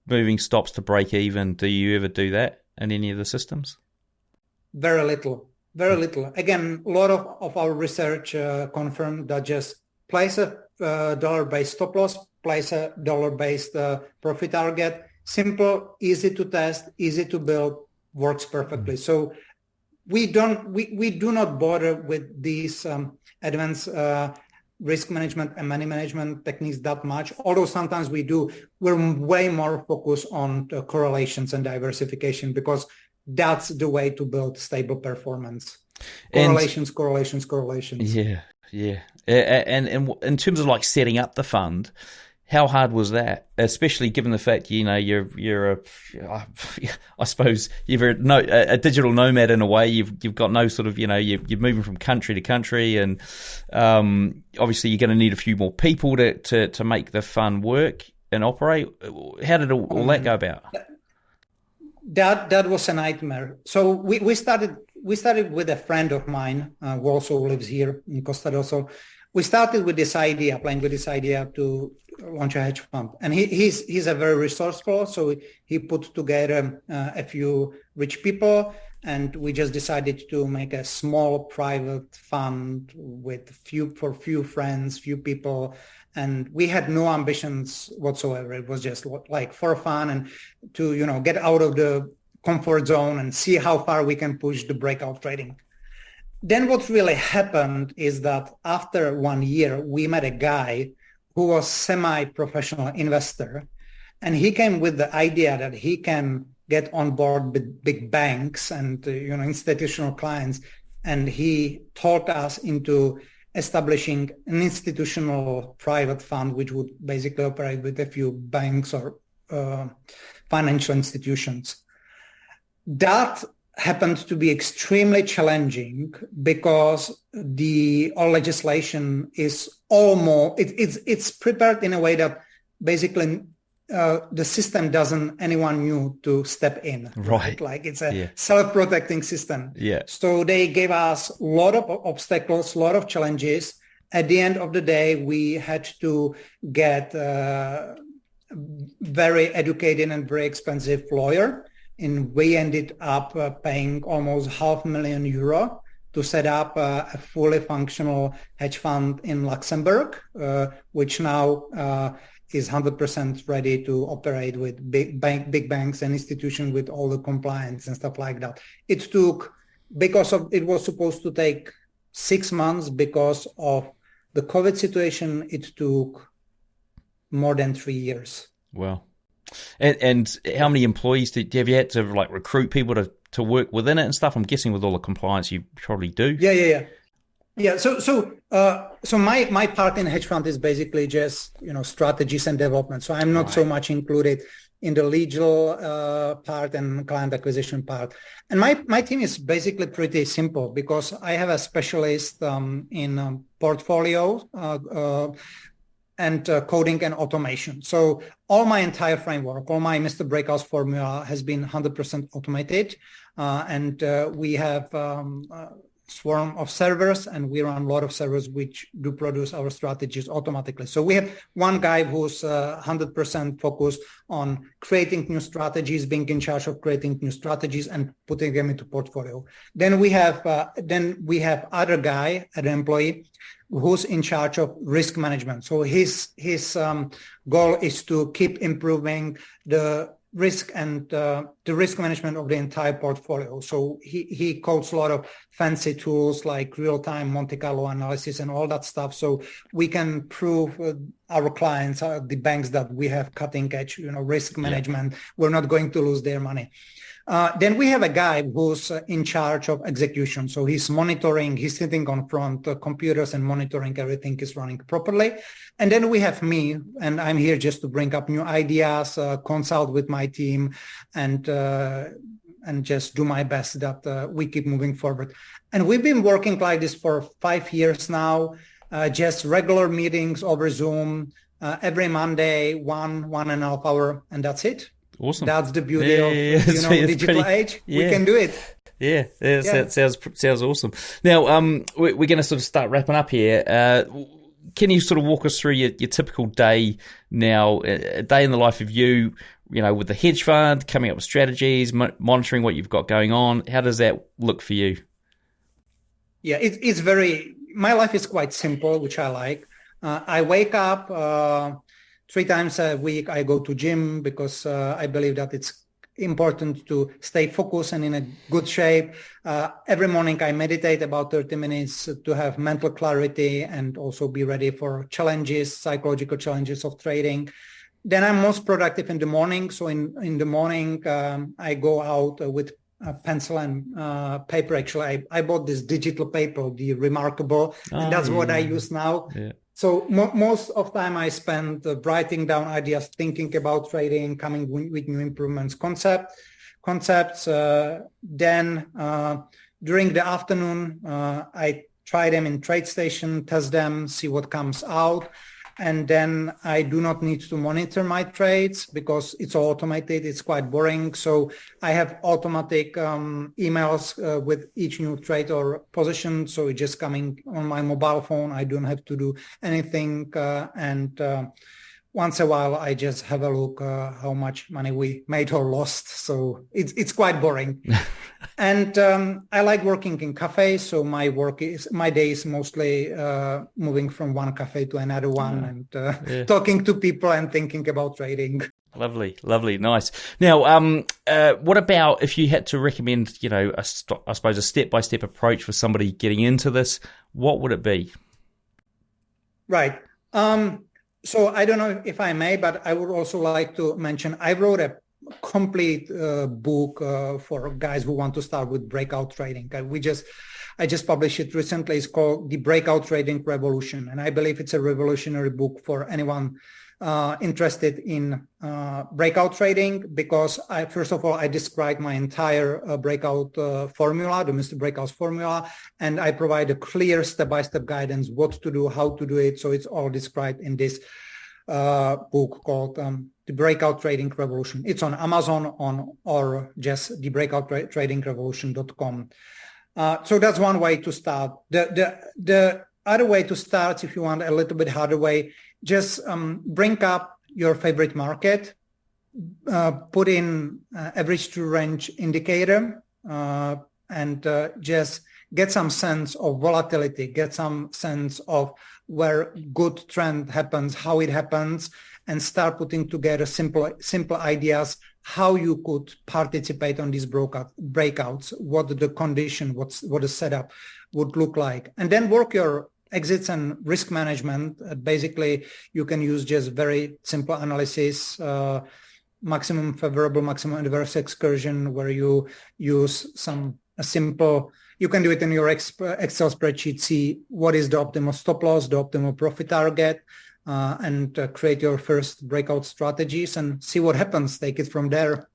moving stops to break even? Do you ever do that in any of the systems? Very little. Again, a lot of our research confirmed that just place a dollar-based stop loss, place a dollar-based profit target. Simple, easy to test, easy to build, works perfectly. So we do not bother with these advanced risk management and money management techniques that much, although sometimes we do. We're way more focused on the correlations and diversification because that's the way to build stable performance. Correlations. Yeah. And in terms of like setting up the fund, how hard was that? Especially given the fact, you're I suppose you're a digital nomad in a way. You've got no sort of, you're moving from country to country, and obviously you're going to need a few more people to make the fund work and operate. How did all that go about? That was a nightmare. So we started with a friend of mine who also lives here in Costa del Sol. We started with this idea, playing with this idea to launch a hedge fund. And he's a very resourceful, so he put together a few rich people, and we just decided to make a small private fund with few friends, few people, and we had no ambitions whatsoever. It was just like for fun and to get out of the comfort zone and see how far we can push the breakout trading. Then what really happened is that after 1 year, we met a guy who was semi-professional investor, and he came with the idea that he can get on board with big banks and institutional clients and he taught us into establishing an institutional private fund, which would basically operate with a few banks or financial institutions. That happened to be extremely challenging because the legislation is almost it's prepared in a way that basically the system doesn't anyone new to step in. Right. Like it's a self-protecting system. Yeah. So they gave us a lot of obstacles, a lot of challenges. At the end of the day, we had to get a very educated and very expensive lawyer. And we ended up paying almost €500,000 to set up a fully functional hedge fund in Luxembourg, which now is 100% ready to operate with big banks and institutions with all the compliance and stuff like that. It took, because of it was supposed to take 6 months because of the COVID situation, it took more than 3 years. Wow. And how many employees have you had to like recruit people to work within it and stuff? I'm guessing with all the compliance you probably do. Yeah. So my part in hedge fund is basically just strategies and development. So I'm not so much included in the legal part and client acquisition part. And my team is basically pretty simple because I have a specialist in portfolio and coding and automation. So all my entire framework, all my Mr. Breakout formula has been 100% automated. And we have swarm of servers, and we run a lot of servers which do produce our strategies automatically. So we have one guy who's 100% focused on creating new strategies, being in charge of creating new strategies and putting them into portfolio. Then we have other guy, an employee, who's in charge of risk management. So his goal is to keep improving the risk and the risk management of the entire portfolio. So he codes a lot of fancy tools like real-time Monte Carlo analysis and all that stuff. So we can prove our clients, the banks, that we have cutting edge, risk management. We're not going to lose their money. Then we have a guy who's in charge of execution. So he's monitoring, he's sitting on front computers and monitoring everything is running properly. And then we have me, and I'm here just to bring up new ideas, consult with my team, and just do my best that we keep moving forward. And we've been working like this for 5 years now, just regular meetings over Zoom, every Monday, 1.5 hours, and that's it. Awesome. That's the beauty of digital age. We can do it. Yeah. That sounds awesome. Now, we're going to sort of start wrapping up here. Can you sort of walk us through your typical day now, a day in the life of you, with the hedge fund, coming up with strategies, monitoring what you've got going on? How does that look for you? Yeah, it's my life is quite simple, which I like. I wake up 3 times a week. I go to gym because I believe that it's important to stay focused and in a good shape. Every morning I meditate about 30 minutes to have mental clarity and also be ready for challenges, psychological challenges of trading. Then I'm most productive in the morning. So in the morning, I go out with a pencil and paper. Actually, I bought this digital paper, the Remarkable, and that's what I use now. Yeah. So most of the time I spend writing down ideas, thinking about trading, coming with new improvements, concepts. Then during the afternoon, I try them in TradeStation, test them, see what comes out. And then I do not need to monitor my trades because it's all automated. It's quite boring. So I have automatic emails with each new trade or position. So it's just coming on my mobile phone. I don't have to do anything. And once a while, I just have a look how much money we made or lost. So it's quite boring. And I like working in cafés. So my day is mostly moving from one cafe to another one and talking to people and thinking about trading. Lovely, nice. Now, what about if you had to recommend, I suppose a step-by-step approach for somebody getting into this? What would it be? Right. So I don't know if I may, but I would also like to mention I wrote a complete book for guys who want to start with breakout trading. I just published it recently. It's called The Breakout Trading Revolution. And I believe it's a revolutionary book for anyone interested in breakout trading, because first of all, I described my entire breakout formula, the Mr. Breakout's formula, and I provide a clear step-by-step guidance, what to do, how to do it. So it's all described in this book called The Breakout Trading Revolution. It's on Amazon or just thebreakouttradingrevolution.com. So that's one way to start. The other way to start, if you want a little bit harder way, just bring up your favorite market, put in average true range indicator, and just get some sense of volatility, get some sense of where good trend happens, how it happens, and start putting together simple ideas how you could participate on these breakouts, what the condition, what the setup would look like, and then work your exits and risk management. Basically, you can use just very simple analysis, maximum favorable, maximum adverse excursion, where you use a simple, you can do it in your Excel spreadsheet, see what is the optimal stop loss, the optimal profit target, and create your first breakout strategies and see what happens. Take it from there.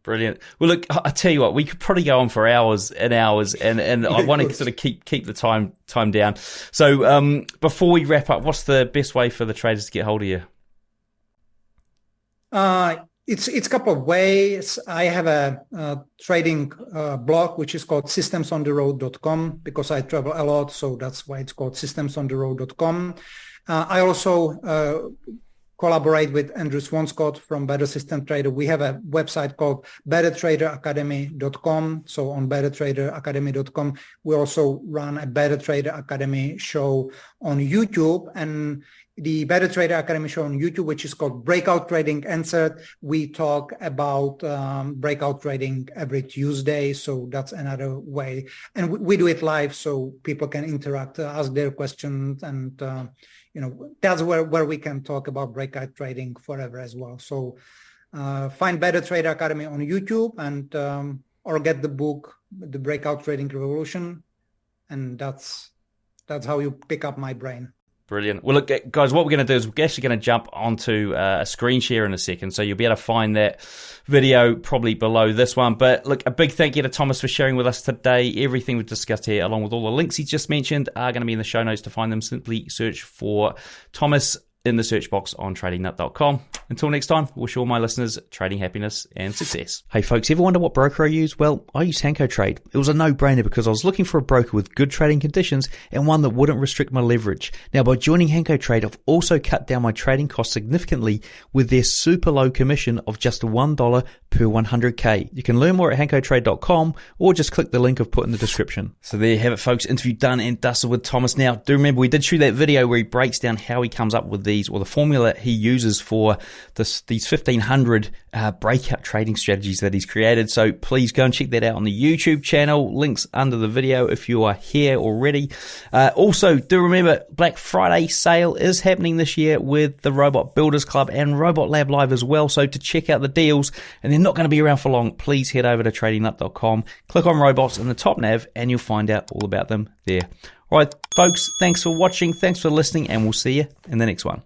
Brilliant. Well, look, I tell you what, we could probably go on for hours and hours, and I want to sort of keep the time down. So before we wrap up, what's the best way for the traders to get hold of you? It's a couple of ways. I have a trading blog, which is called systemsontheroad.com, because I travel a lot, so that's why it's called systemsontheroad.com. I also collaborate with Andrew Swanscott from Better System Trader. We have a website called bettertraderacademy.com. So on bettertraderacademy.com, we also run a Better Trader Academy show on YouTube. And the Better Trader Academy show on YouTube, which is called Breakout Trading Answered, we talk about breakout trading every Tuesday. So that's another way. And we do it live so people can interact, ask their questions, and that's where we can talk about breakout trading forever as well. So find Better Trader Academy on YouTube, and or get the book, The Breakout Trading Revolution, and that's how you pick up my brain. Brilliant. Well, look, guys, what we're going to do is we're actually going to jump onto a screen share in a second, so you'll be able to find that video probably below this one. But look, a big thank you to Tomáš for sharing with us today. Everything we've discussed here, along with all the links he just mentioned, are going to be in the show notes. To find them, simply search for Tomáš in the search box on tradingnut.com. Until next time, wish all my listeners trading happiness and success. Hey folks, ever wonder what broker I use? Well, I use Hanko Trade. It was a no-brainer because I was looking for a broker with good trading conditions and one that wouldn't restrict my leverage. Now, by joining Hanko Trade, I've also cut down my trading costs significantly with their super low commission of just $1 per 100K. You can learn more at hankotrade.com or just click the link I've put in the description. So there you have it, folks. Interview done and dusted with Tomáš. Now, do remember we did shoot that video where he breaks down how he comes up with these, or the formula he uses for these 1,500 breakout trading strategies that he's created. So please go and check that out on the YouTube channel. Links under the video if you are here already. Also, do remember Black Friday sale is happening this year with the Robot Builders Club and Robot Lab Live as well. So to check out the deals, and they're not going to be around for long, please head over to tradingnut.com, click on robots in the top nav, and you'll find out all about them there. All right, folks, thanks for watching, thanks for listening, and we'll see you in the next one.